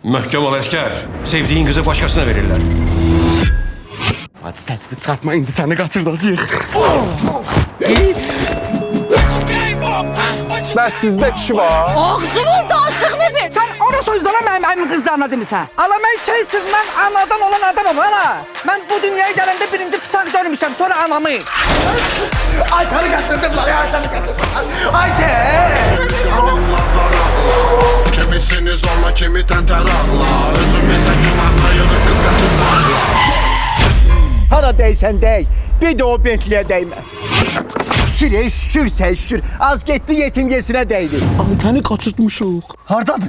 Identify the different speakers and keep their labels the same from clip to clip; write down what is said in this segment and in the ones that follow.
Speaker 1: Möhkəm ol əskər. Sevdiğin kızı başkasına verirler.
Speaker 2: Hadi səsini çıxartma, indi səni qaçırdacaq.
Speaker 3: Bəs sizdə kişi var?
Speaker 4: Ağzımın daşığını ver.
Speaker 5: Sen o sözlerine benim kızlarına demişsin. Alamayı keysirinden anadan olan adam ol ana. Ben bu dünyaya gelende birinci bıçak dönmüşüm sonra anamı.
Speaker 3: Aytanı kaçırdılar ya, Aytanı kaçırdılar. Ayten!
Speaker 6: Kimisini zorla, kimi tenteralla. Özümüze günahlayını kız kaçırlarla.
Speaker 3: Hara değsen değ, bir de o Bentley'e değme. Şükür, şükür sen şükür. Az gitti yetimgesine değdi.
Speaker 2: Aytəni qaçırtmışıq.
Speaker 3: Hardadır?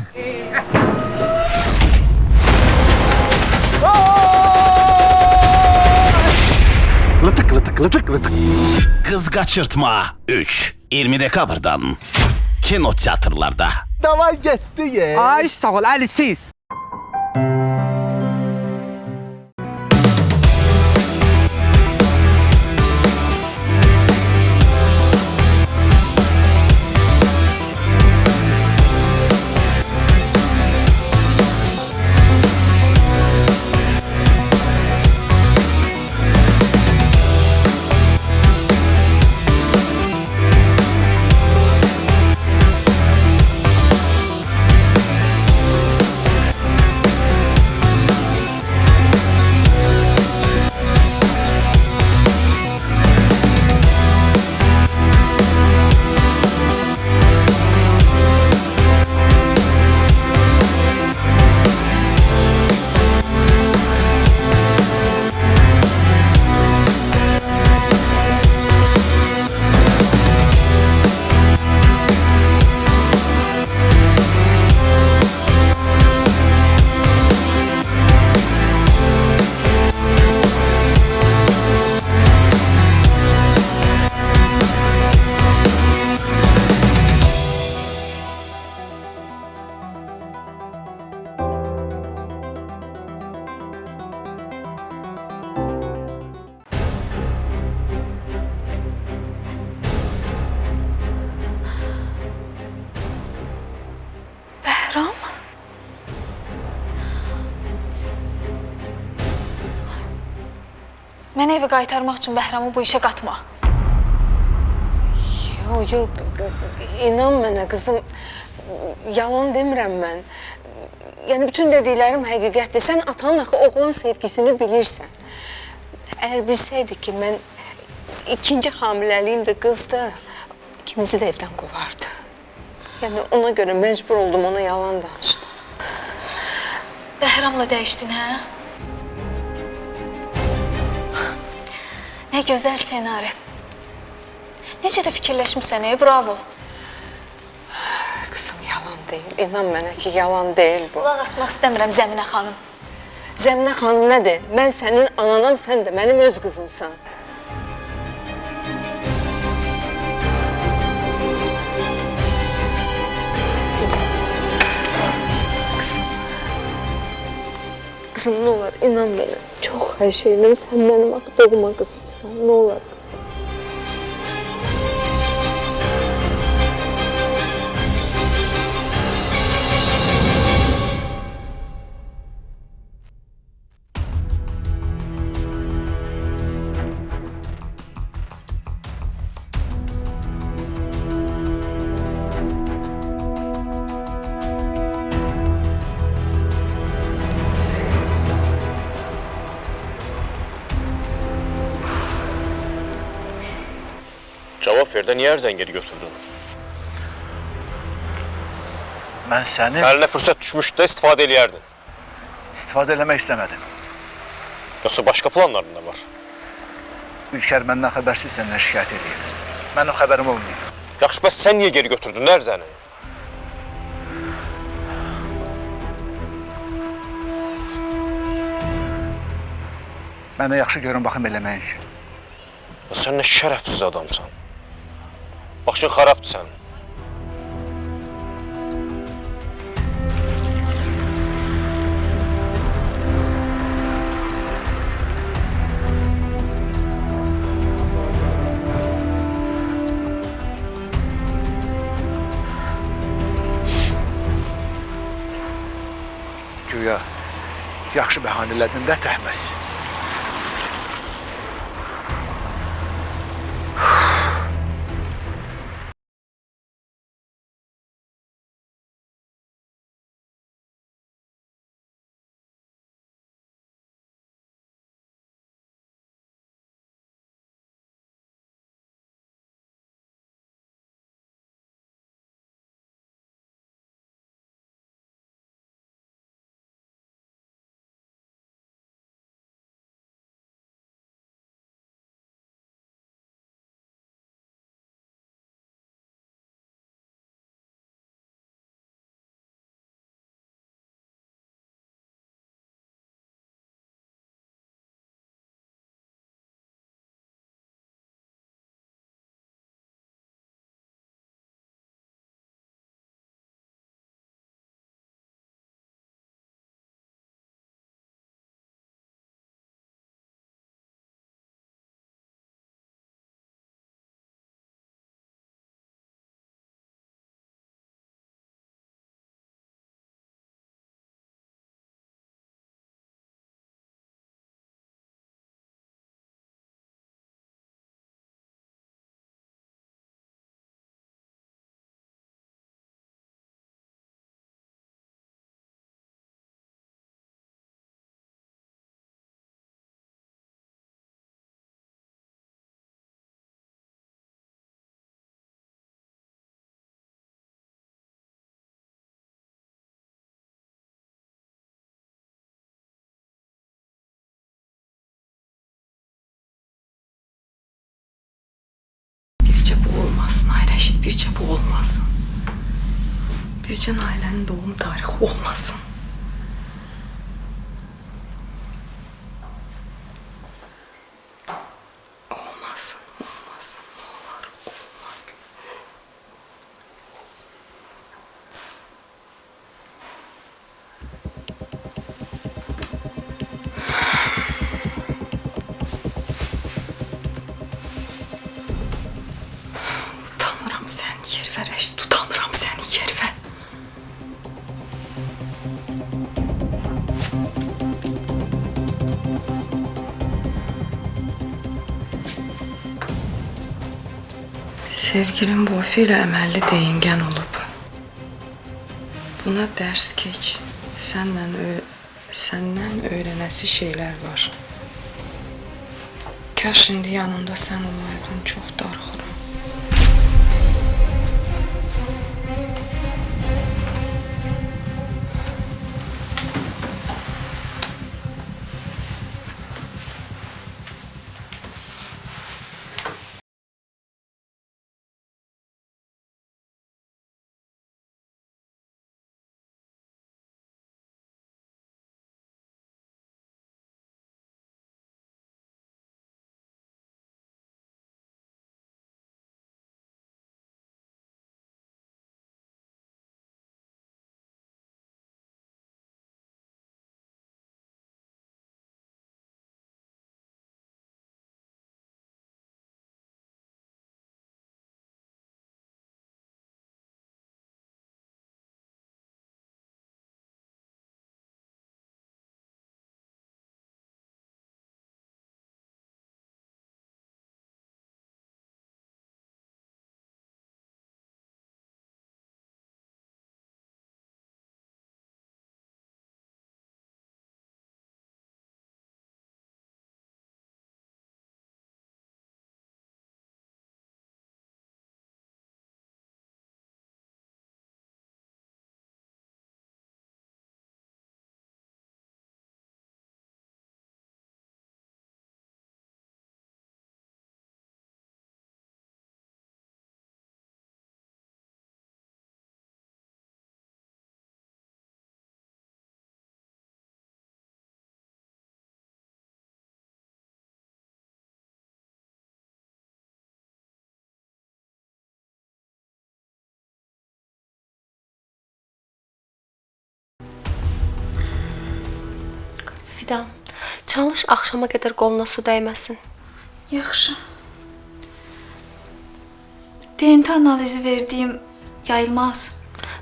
Speaker 3: Lıtık lıtık lıtık lıtık.
Speaker 7: Kız Kaçırtma 3. 20 dekabrdan kino tiyatrlarda.
Speaker 3: Davay gitti ya.
Speaker 5: Ay sağ ol Ali siz.
Speaker 4: Bəhram? Mən evi qaytarmaq üçün Bəhramı bu işə qatma.
Speaker 8: Yok, inan mənə qızım, yalan demirəm mən. Yəni bütün dediklərim həqiqətdir. Sən atanın axı oğlan sevgisini bilirsən. Əgər bilsəydi ki, mən ikinci hamiləliyim də qızdı, ikimizi də evdən qovardı. Yəni ona görə məcbur oldum, ona yalan danışdım.
Speaker 4: Bəhramla dəyişdin, hə? Nə gözəl senari. Necə də fikirləşmirsən, bravo.
Speaker 8: Qızım, yalan deyil. İnan mənə ki, yalan deyil bu.
Speaker 4: Qulaq asmaq istəmirəm Zəminə xanım.
Speaker 8: Zəminə xanım nədir? Mən sənin ananam, sən də mənim öz qızımsan. Kızım ne olur inan bana. Çok her şeyim. Sen benim doğma kızımsan. Ne olur kızım.
Speaker 1: Cavab ver də, niyə Ərzəngeri götürdün?
Speaker 9: Mən səni
Speaker 1: Əlinə fürsət düşmüşdü də istifadə eləyərdin.
Speaker 9: istifadə eləmək istəmədim.
Speaker 1: Yoxsa başqa planların da var.
Speaker 9: Ülker məndən xəbərsiz səndən şikayət edir. Mənim xəbərim olmayıb.
Speaker 1: Yaxşı, bəs sən niyə geri götürdün Ərzəni?
Speaker 9: Mənə yaxşı görün baxım eləməyin ki.
Speaker 1: Sən nə şərəfsiz adamsan. Başın xarabdır sənin.
Speaker 9: Güya yaxşı bəhanələdin də təhməz.
Speaker 10: Bircə bu olmasın, ay Rəşid, bircə bu olmasın. Bircə Nailənin doğum tarixi olmasın. Olmasın, olmasın, ne olar, olmaz. Utanıram səni yervə Rəşid, utanıram səni yervə. Sevgilim Bofi ilə əməlli deyingən olub. Buna dərs keç. Səndən öyrənəsi şeylər var. Kaş indi yanında sən olmaydın, çox darıxıram.
Speaker 4: Fidan, çalış axşama qədər qoluna su dəyməsin.
Speaker 11: Yaxşı. DNT analizi verdiyim yayılmaz.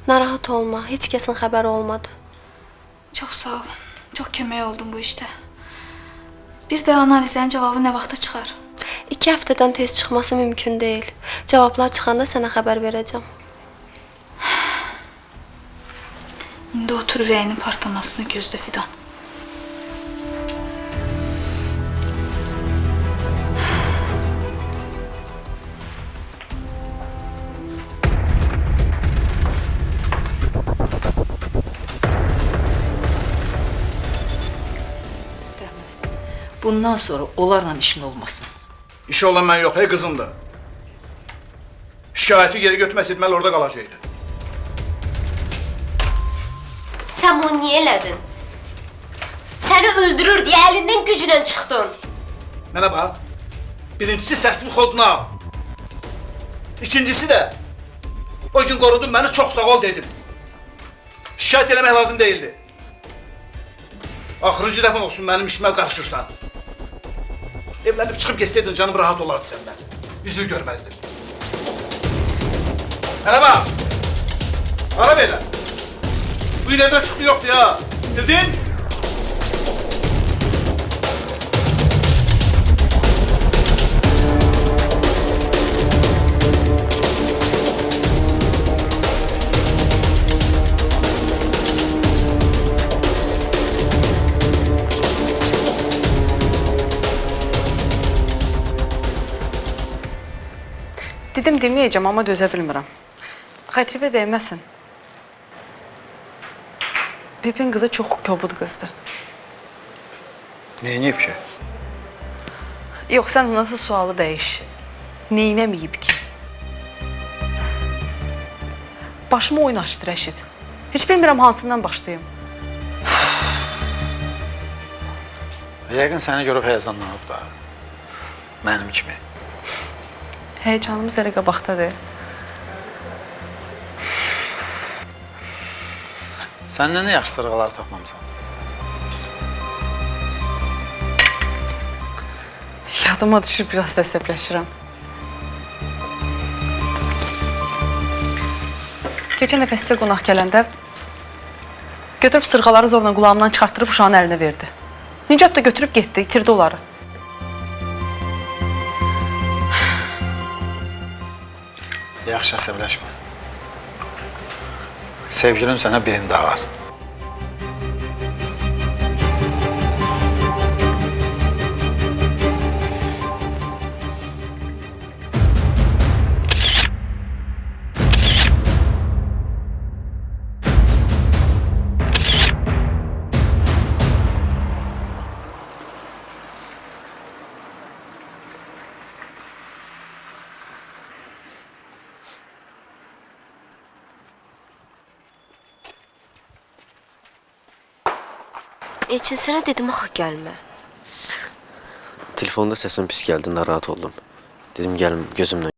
Speaker 4: Narahat olma, heç kəsin xəbəri olmadı.
Speaker 11: Çox sağ ol. Çox kömək oldun bu işdə. Biz də analizlərin cavabı nə vaxta çıxar?
Speaker 12: 2 həftədən tez çıxması mümkün deyil. Cavablar çıxanda sənə xəbər verəcəm.
Speaker 11: İndi otur ürəyinin partlamasını gözlə Fidan.
Speaker 10: Bundan sonra onlarla işin olmasın.
Speaker 9: İşi olan mən yox, qızımdır. Şikayəti geri götürməsəydi, mən orada qalacaqdı.
Speaker 12: Sən bunu niyə elədin? Səni öldürür deyə əlindən güclə çıxdın.
Speaker 9: Mənə bax, birincisi səsini xoduna al. İkincisi də, o gün qorudun məni, çox sağ ol dedim. Şikayət eləmək lazım deyildi. Axırıncı dəfən olsun mənim işimə qarışırsan. Evlənib çıxıb geçsəydin canım rahat olardı səndən. Üzür görməzdim. Mənə bax! Ara belə! Bu il evdən çıxdı yoxdur ya! Bildin?
Speaker 8: Dedim deməyəcəm, amma dözə bilmirəm. Xətribə dəyməsin. Pepin qızı çox kobud qızdır.
Speaker 9: Neyniyib ki?
Speaker 8: Yox, sən nasıl sualı dəyiş. Neynəməyib ki? Başıma oyun açdı Rəşid. Heç bilmirəm hansından başlayım.
Speaker 9: Yəqin səni görüb həyəcanlanıb da. Mənim kimi.
Speaker 8: Həyəcanımız elə qabaqdadır.
Speaker 9: Səndən nə yaxşı sırğaları tapmamısan?
Speaker 8: Yadıma düşür, biraz da əsəbləşirəm. Keçən dəfə sizə qonaq gələndə götürüb sırğaları zorla qulağımdan çıxartdırıb uşağın əlinə verdi. Nicat da götürüb getdi, itirdi onları.
Speaker 9: Yaxşı əsəbləşmə. Sevgilin sənə birini daha var.
Speaker 12: Elçin, sənə dedim axı gəlmə.
Speaker 2: Telefonda səsin pis gəldi, narahat oldum. Dedim gəlim gözümlə.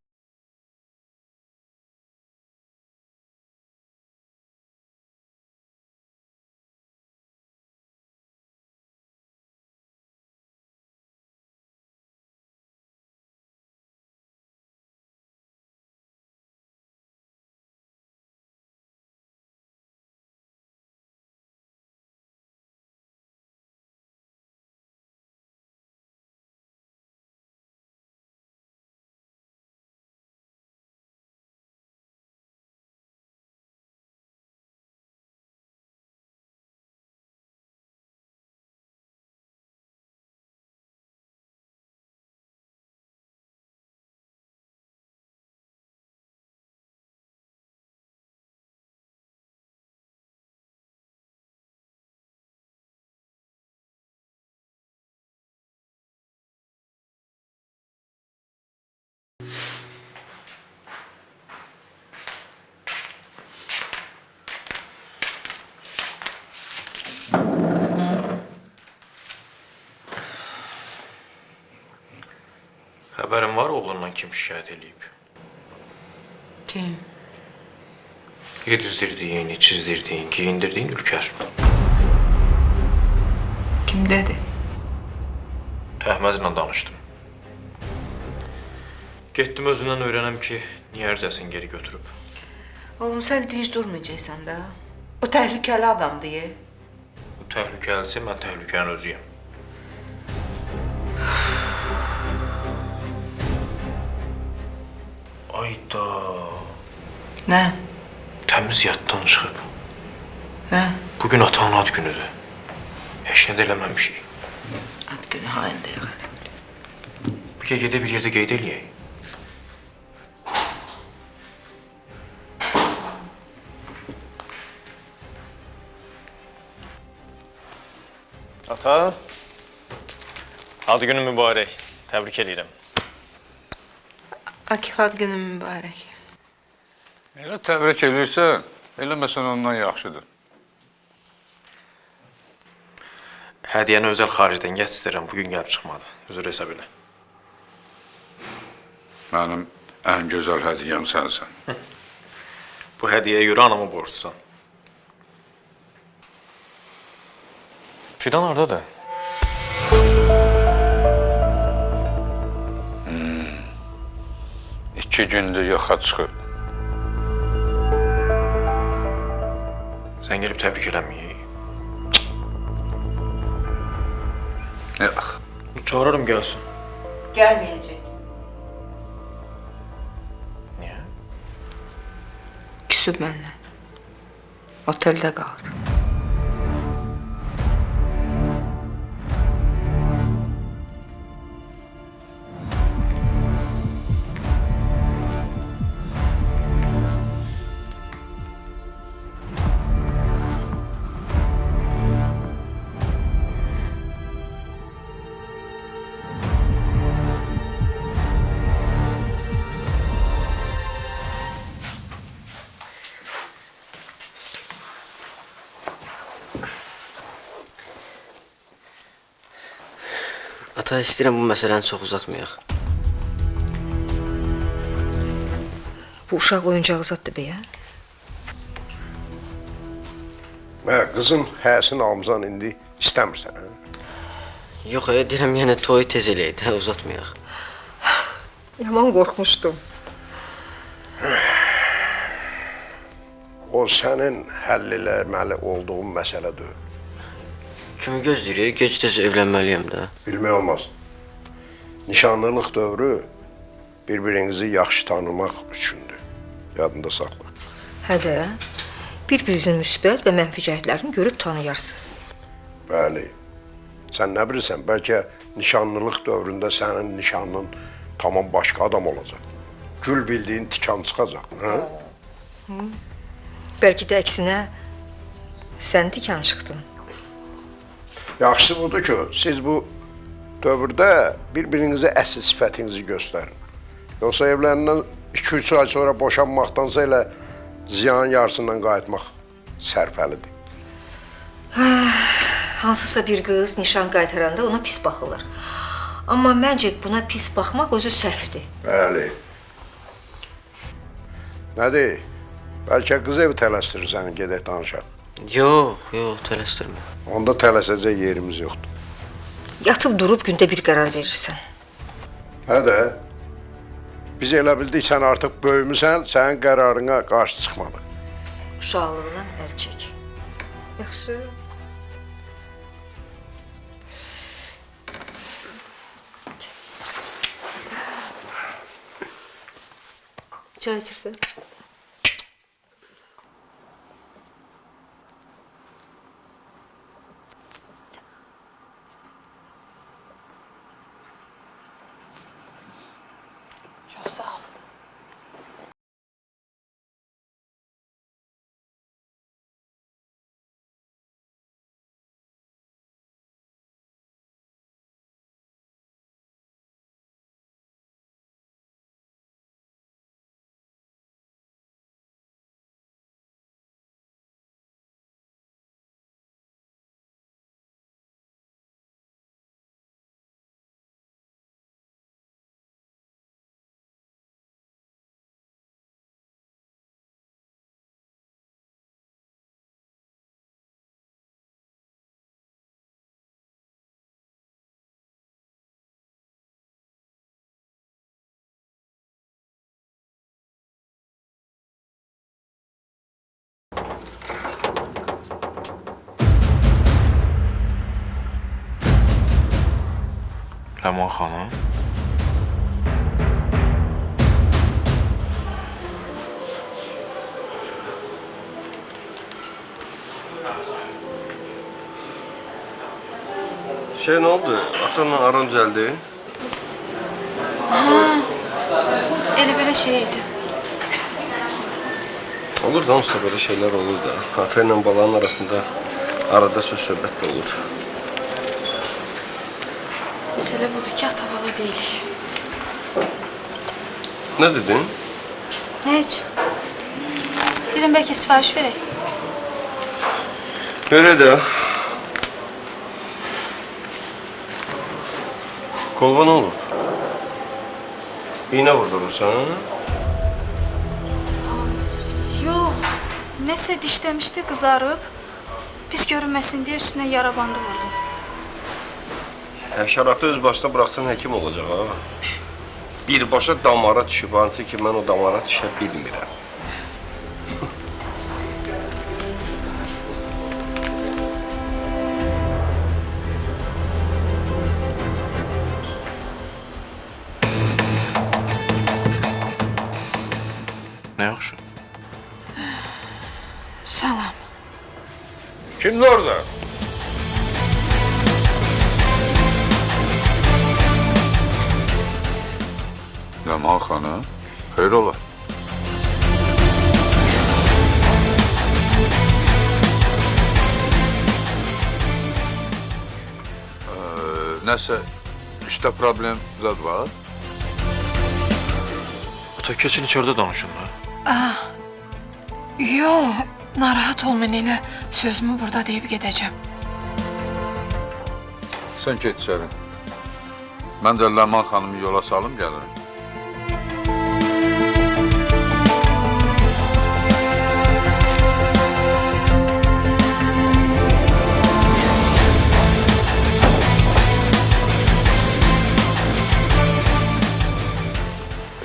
Speaker 1: Xəbərin var oğlundan kim şikayət eləyib?
Speaker 10: Kim?
Speaker 1: Yedizdirdiyin, içizdirdiyin, giyindirdiyin Ülkər.
Speaker 10: Kim dedi?
Speaker 1: Təhməzlə danışdım. Getdim özündən öyrənəm ki, niyə ərzəsini geri götürüb.
Speaker 10: Oğlum, sən dinç durmayacaqsan da. O təhlükəli adam deyə.
Speaker 1: Təhlükəlisə mən təhlükənin özüyəm. Ayda.
Speaker 10: Nə?
Speaker 1: Təmiz yaddan çıxıb.
Speaker 10: Nə?
Speaker 1: Bugün atanın ad günüdür. Heç nə də eləməmişik.
Speaker 10: Ad günü hayında yığır.
Speaker 1: Bir gedib bir yerdə qeyd eləyək. Ata, ad günün mübarək. Təbrik edirəm.
Speaker 10: Akif ad günü mübarək.
Speaker 6: Elə təbrik edirsən, eləməsən ondan yaxşıdır.
Speaker 1: Hədiyyəni özəl xaricdən gətirirəm. Bugün gəlib çıxmadı. Üzr hesab elə.
Speaker 6: Mənim ən gözəl hədiyyəm sənsən.
Speaker 1: Bu hədiyyəyə görə anama borclusan. Fidan hardadır?
Speaker 6: İki gündür yoxa çıxıb.
Speaker 1: Sən gəlib təbrik eləməyik.
Speaker 6: Yox.
Speaker 1: Çağırırım gəlsin.
Speaker 10: Gəlməyəcək.
Speaker 1: Niyə?
Speaker 10: Küsüb məndən. Oteldə qalır.
Speaker 2: Ata, istəyirəm bu məsələni çox uzatmayaq.
Speaker 10: Bu uşaq oyuncağı zaddır be ya.
Speaker 3: Qızın həyəsini almısan indi istəmirsən, hə?
Speaker 2: Yox, deyirəm yenə toyu tez eləyək, də uzatmayaq.
Speaker 10: Yaman qorxmuşdum.
Speaker 3: O sənin həll eləməli olduğun məsələ deyil.
Speaker 2: Kimi gözləyirik, gec-tez evlənməliyəm də.
Speaker 3: Bilmək olmaz. Nişanlılıq dövrü bir-birinizi yaxşı tanımaq üçündür. Yadında saxla.
Speaker 10: Hə də, bir-birinizin müsbət və mənfi cəhətlərini görüb tanıyarsınız.
Speaker 3: Bəli. Sən nə bilirsən, bəlkə nişanlılıq dövründə sənin nişanlın tamam başqa adam olacaq. Gül bildiyin tikan çıxacaq, hə?
Speaker 10: Bəlkə də əksinə sən tikan çıxdın.
Speaker 3: Yaxşısı budur ki, siz bu dövrdə bir-birinizə əsl sifətinizi göstərin. Yoxsa evlərindən 2-3 ay sonra boşanmaqdansa elə ziyanın yarısından qayıtmaq sərfəlidir.
Speaker 10: Hansısa bir qız nişan qaytaranda ona pis baxılır. Amma məncə buna pis baxmaq özü səhvdir.
Speaker 3: Bəli. Nədir? Bəlkə qız evi tələsdirir səni, gedək danışaq.
Speaker 2: Yox, tələsdirmə.
Speaker 3: Onda tələsəcək yerimiz yoxdur.
Speaker 10: Yatıb durub gündə bir qərar verirsən.
Speaker 3: Hə də, biz elə bildik sən artıq böyümüsən, sənin qərarına qarşı çıxmadı.
Speaker 10: Uşaqlığından əl çək. Yaxşı. Çay içirsən?
Speaker 1: Ləman xanım?
Speaker 3: Şey ne oldu? Atanla aran düzeldi.
Speaker 11: Elə belə şey idi.
Speaker 3: Olur da onsuz da böyle şeyler olur da. Atanla balanın arasında arada söz söhbət de olur.
Speaker 11: Məsələ budur ki, ata-bala deyilik.
Speaker 3: Ne dedin?
Speaker 11: Heç. Deyirəm, bəlkə sifariş verək.
Speaker 3: Öyle de. Kolva ne olur? İğne vurdurursan.
Speaker 11: Yox, nəsə dişləmişdi, qızarıb. Pis görünməsin deyə üstünə yara bandı vurdum.
Speaker 3: Həşəratı öz başına bıraksan həkim olacaq ha. Birbaşa damara düşüb, hansı ki mən o damara düşə bilmirəm.
Speaker 1: Nə yaxşı?
Speaker 11: Salam.
Speaker 3: Kimdir orada?
Speaker 6: Ləman xanım, xeyr ola. Nəsə, işdə problem zad var?
Speaker 1: Ata, keçin içəridə danışın da.
Speaker 10: Yox, narahat olmayın, elə sözümü burada deyib gedəcəm.
Speaker 6: Sən get içəri. Mən də Ləman xanımı yola salım gəlirim.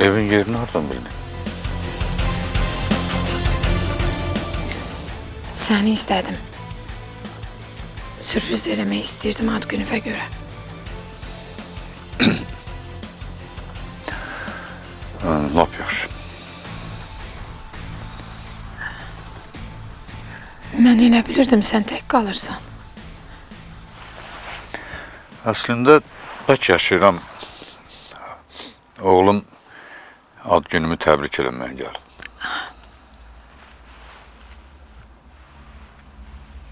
Speaker 6: Evin yerini hardan bildin?
Speaker 10: Səni istədim. Sürpriz eləmək istəyirdim ad günüvə görə.
Speaker 6: Lap yaxşı.
Speaker 10: Mən elə bilirdim sən tək qalırsan.
Speaker 6: Əslində bək yaşayıram. Oğlum ad günümü təbrik eləməyə gəlib.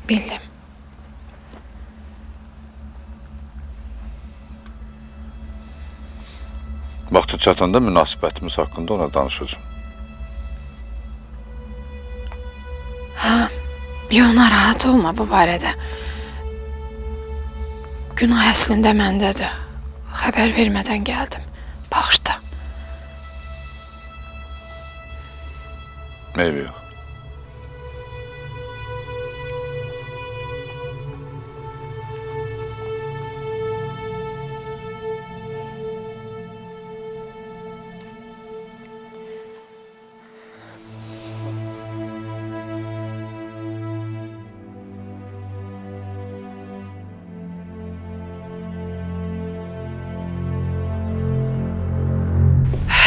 Speaker 10: Bildim.
Speaker 6: Vaxtı çatanda münasibətimiz haqqında ona danışacağım.
Speaker 10: Yox, narahat olma bu barədə. Günah əslində məndədir. Xəbər vermədən gəldim. Bağışla.
Speaker 6: Meyvə yox.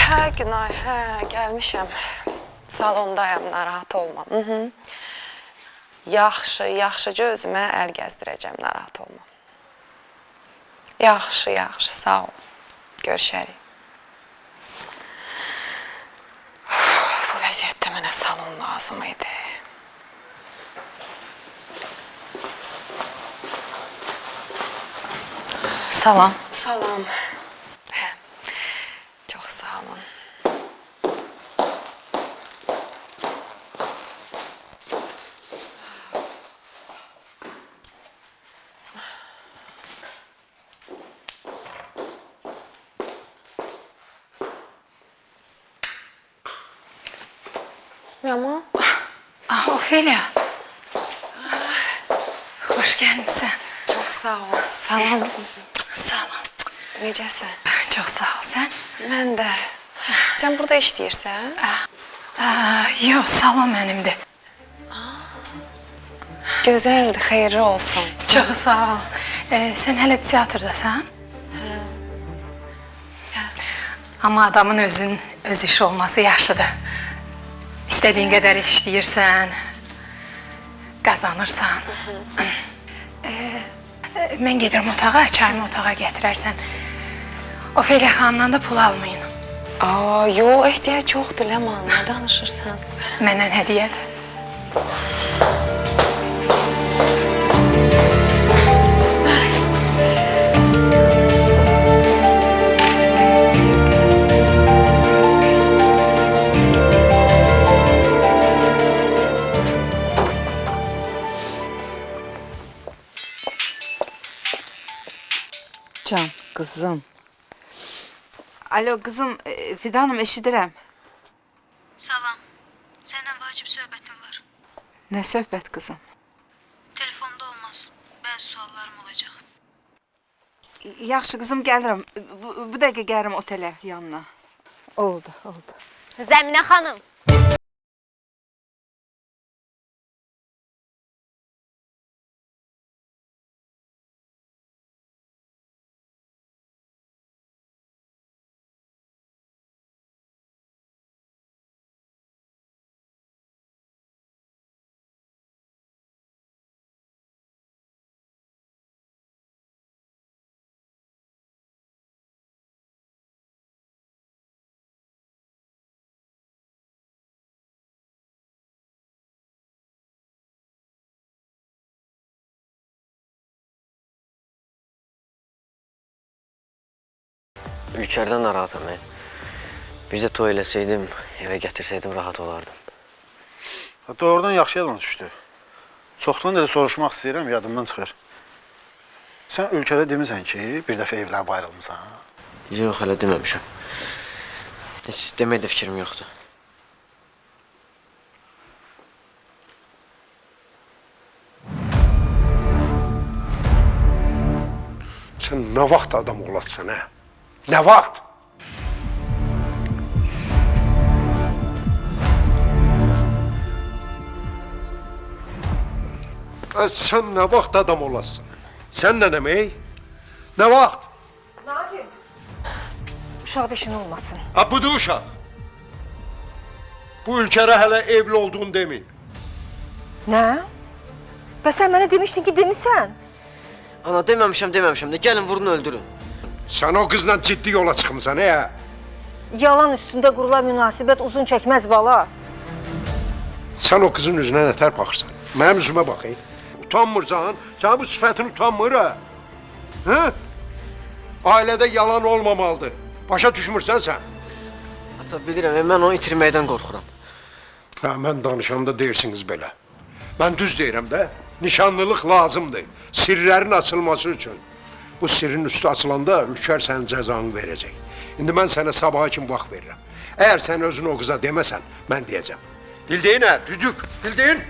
Speaker 8: Hə, Günay, hə, gəlmişəm. Salondayam, narahat olma. Yaxşıca özümə əl gəzdirəcəm, narahat olma. Yaxşı, sağ ol. Görüşərik. Bu vəziyyətdə mənə salon lazım idi. Salam. Salam. Çox sağ olun. Rama?
Speaker 10: Ofeliya. Xoş gəlmisən.
Speaker 8: Çox sağ ol. Salam.
Speaker 10: Salam.
Speaker 8: Necəsən?
Speaker 10: Çox sağ ol. Sən?
Speaker 8: Mən də. Sən burada işləyirsən?
Speaker 10: Yox, salon mənimdir.
Speaker 8: Gözəldir, xeyirli olsun.
Speaker 10: Çox sağ ol. Sən hələ teatrdasan? Amma adamın öz işi olması yaxşıdır. İstədiyin qədər işləyirsən, qazanırsan. Mən gedirəm otağa, çayımı otağa gətirərsən. Ofeliya xanımdan da pul almayın.
Speaker 8: Yox, ehtiyac yoxdur Ləman, nə danışırsan?
Speaker 10: Məndən hədiyyədir.
Speaker 5: Can, kızım. Alo kızım, Fidanım eşidirəm.
Speaker 11: Salam. Səndən vacib söhbətim var.
Speaker 5: Nə söhbət kızım?
Speaker 11: Telefonda olmaz. Bəzi suallarım olacaq.
Speaker 5: Yaxşı kızım, gəlirəm. Bu dəqiqə gəlirəm otelə yanına. Oldu.
Speaker 12: Zəminə xanım.
Speaker 13: Ülkerden narahatım ben. Bir de toy eləsəydim, eve gətirsəydim rahat olardım.
Speaker 9: Doğrudan yaxşı yalan düşdü. Çoxdan da soruşmaq istəyirəm, yadımdan çıxır. Sən Ülkerə demisən ki, bir dəfə evlənib ayrılmısan?
Speaker 13: Yox, hələ deməmişəm. Heç demək də fikrim yoxdur.
Speaker 3: Sən nə vaxt adam olasın, hə? Nə vaxt? Sən nə vaxt adam olasın? Sən nə demək? Nə vaxt?
Speaker 5: Nazim, uşaq işin olmasın.
Speaker 3: Ha, budur uşaq. Bu Ülkerə hələ evli olduğunu deməyib.
Speaker 5: Nə? Bəs sən mənə demişdin ki, demisən?
Speaker 13: Ana, deməmişəm də, gəlin vurun öldürün.
Speaker 3: Sən o qızla ciddi yola çıxmısan, hə?
Speaker 5: Yalan üstündə qurulan münasibət uzun çəkməz bala.
Speaker 3: Sən o qızın üzünə nətər baxırsan? Mənim üzümə bax, utanmırsan, sən bu sifətin utanmır, hə? Ailədə yalan olmamalıdır. Başa düşmürsən sən?
Speaker 13: Ata, bilirəm, mən onu itirməkdən qorxuram.
Speaker 3: Hə, mən danışanda deyirsiniz belə. Mən düz deyirəm də, nişanlılıq lazımdır, sirlərin açılması üçün. Bu sirrin üstü açılanda Ülker sənin cəzanı verəcək. İndi mən sənə sabaha kimi vaxt verirəm. Əgər sən özünü o qıza deməsən, mən deyəcəm. Bildiyin hə, düdük, bildiyin?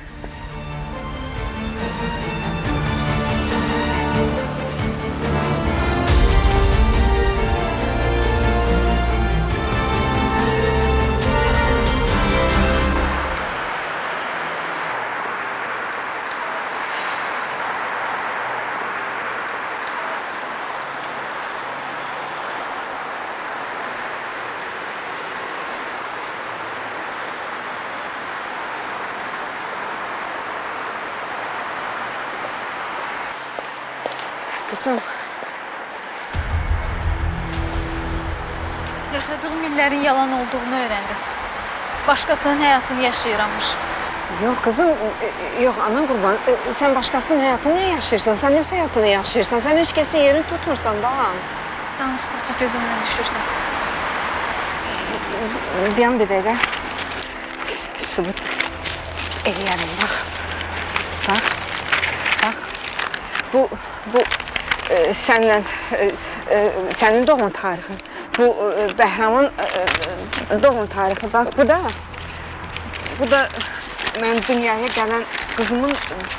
Speaker 8: Kızım,
Speaker 11: Yaşadığım illərin yalan olduğunu öyrəndim. Başqasının həyatını yaşayırammış.
Speaker 8: yox kızım, yox anan qurban. Sən başqasının həyatını niyə yaşayırsan? Sən öz həyatını yaşayırsan. Sən heç kəsin yerini tutmursan balam.
Speaker 11: Danışdıqca gözümdən düşürsən.
Speaker 8: Bir dəqiqə. Sübut eləyərim, bax. Bax. Bu sənin doğum tarixin. Bu Bəhramın doğum tarixi. Bax, bu da mən dünyaya gələn qızımın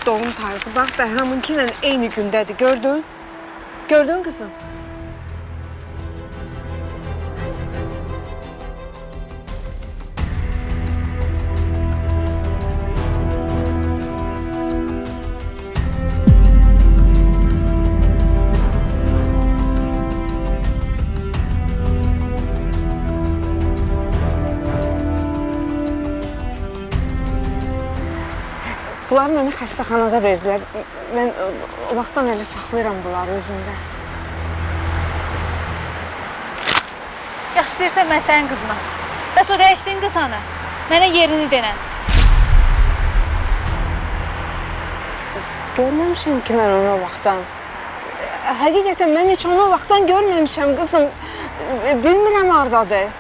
Speaker 8: doğum tarixi. Bax, Bəhramınki ilə eyni gündədir. Gördün? Gördün qızım? Bunları mənə xəstəxanada verdilər. Mən o vaxtdan elə saxlayıram bunları özümdə.
Speaker 11: Yaxşı deyirsən mən sənin qızına. Bəs o dəyişdiyin qız hanı? Mənə yerini denən.
Speaker 8: Görməmişəm ki mən onu o vaxtdan. Həqiqətən mən heç onu o vaxtdan görməmişəm qızım. Bilmirəm hardadır.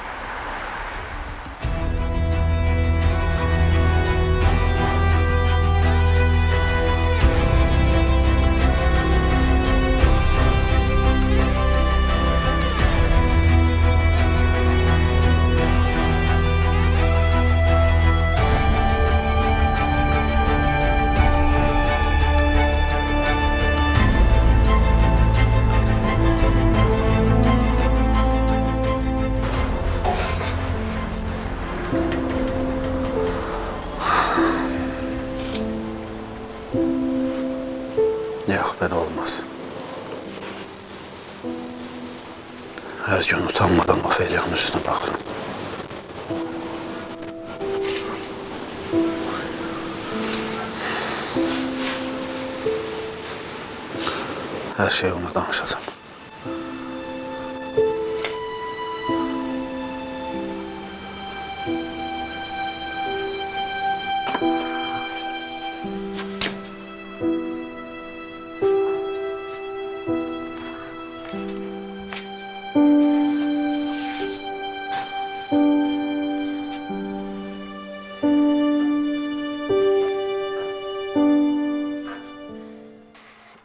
Speaker 9: Yox, belə olmaz. Hər gün utanmadan Ofeliyanın üstünə baxıram. Hər şeyi ona danışacağım.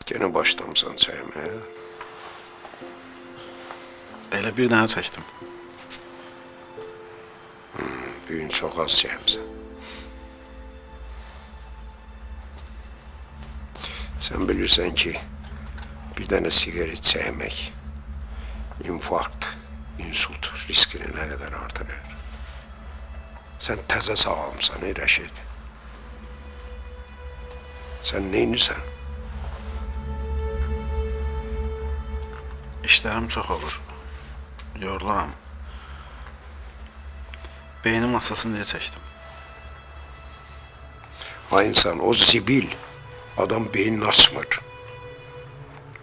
Speaker 3: Gene başlamısan çəymaya.
Speaker 9: Elə bir dənə çəkdim.
Speaker 3: Bu gün çox az çəkmisən. Sən bilirsən ki, bir dənə sigaret çəkmək infarkt, insult riskini nə qədər artırır. Sən təzə sağlamsan, Rəşid. Sən neynirsən?
Speaker 9: İşlərim çox olur. Yoruluram. Beynim masasını deyə çəkdim.
Speaker 3: Ay insan, o zibil adam beynini açmır.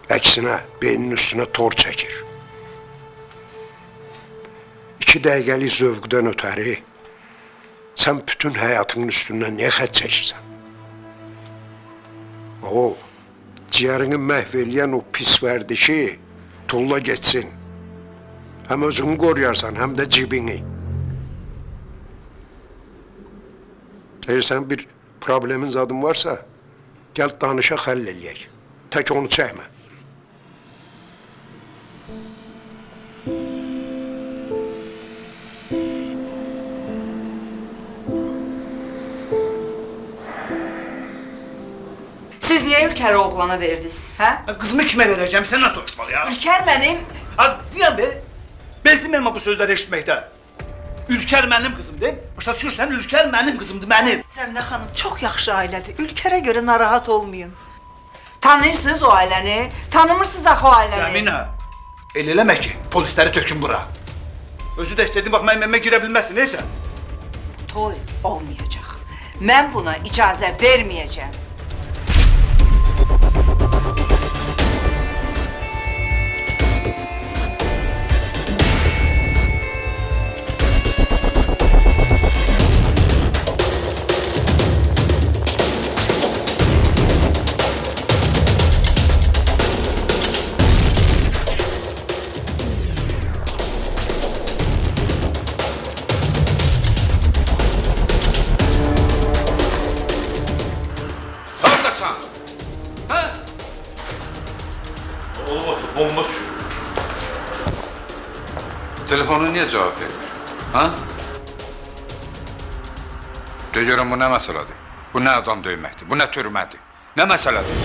Speaker 3: Əksinə, beyninin üstünə tor çəkir. 2 dəqiqəlik zövqdən ötəri sən bütün həyatının üstündən niyə xət çəkirsən? O, ciyərini məhv eləyən o pis vərdişi tulla geçsin. Hem özünü koruyarsan hem de cibini. Eğer sen bir problemin zadın varsa gel danışa həll eləyək. Tək onu çəkmə.
Speaker 5: Siz niye Ülker'i oğlana verdiniz? Ha?
Speaker 9: Kızımı kime vereceğim? Sen nasıl soruşmalı ya?
Speaker 5: Ülker benim.
Speaker 9: Ha, diyen be. Bezdim bu sözleri eşitmekten. Ülker benim kızımdır. Başa düşürsen Ülker benim kızımdır, benim.
Speaker 5: Zemne Hanım çok yaxşı ailədir. Ülker'e göre narahat olmayın. Tanıyırsınız o ailəni. Tanımırsınız axı o ailəni.
Speaker 9: Zemine. El eleme ki polisleri tökün bura. Özü de istediğin bak mənimle girebilmezsin neyse.
Speaker 5: Bu toy olmayacaq. Mən buna icazə verməyəcəm.
Speaker 6: Bomba düşüyor. Telefona niye cevap vermiyor? Ha? De görüm bu ne meseledir? Bu ne adam dövməkdir? Bu ne türmədir? Ne meseledir?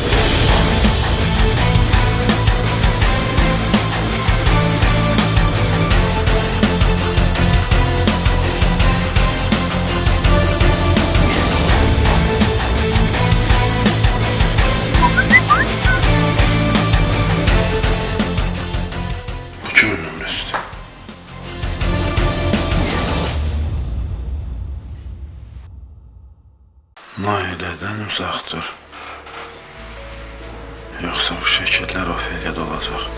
Speaker 9: Naileden
Speaker 6: Məndən uzaq dur. Yoxsa o şəkillər Ofeliyada olacaq.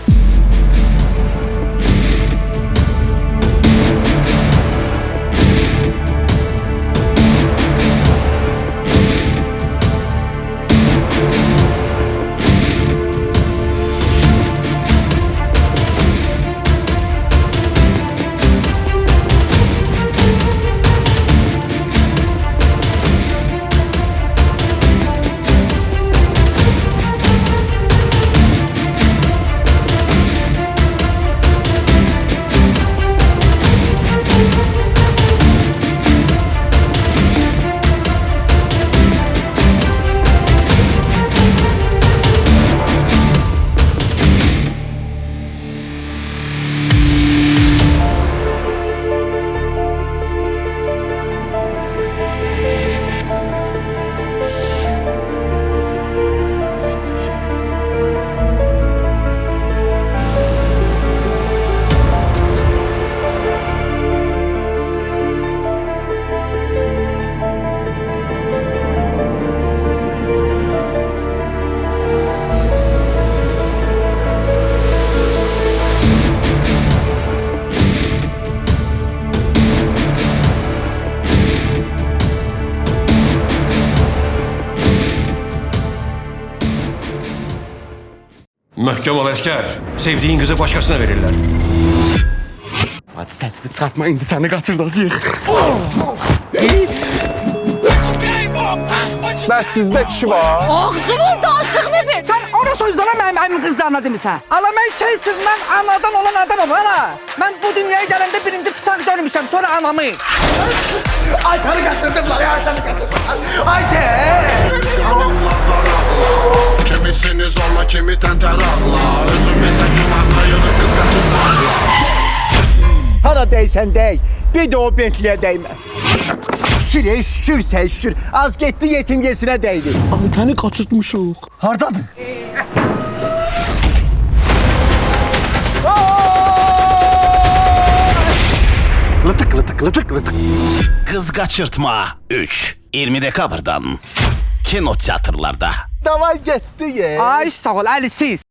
Speaker 14: Möhkəm ol əskər. Sevdiyin qızı başqasına verirlər.
Speaker 2: Hacı səsini çıxartma, indi səni qaçırdacağıq.
Speaker 5: Bəs sizdə kişi var?
Speaker 11: Ağzının da açığını ver.
Speaker 5: Sən ona sözlərə mənim əmin qızlarına demisən. Ala mən keysirdən anadan olan adamım ana. Mən bu dünyaya gələndə birinci bıçaq görmüşəm, sonra anamı.
Speaker 6: Aytanı kaçırdılar ya, Aytanı kaçırdılar. Ayten! Kanunlar var ağla. Kimisini zorla, kimi təntəraqla. Özümüzə günahlayını qız qaçırlarla.
Speaker 5: Hara deysən dey, bir də o Bentliyə dəymə. Şükür, şükür sən şükür. Az getdi yetim yesinə dəydi.
Speaker 2: Aytanı qaçırtmışıq.
Speaker 5: Hardadır?
Speaker 7: Lıtık lıtık lıtık lıtık. Kız Kaçırtma 3. 20 dekabrdan. Kino teatrlarda.
Speaker 5: Davay getdi ye. Ay sağ ol, əlisiz.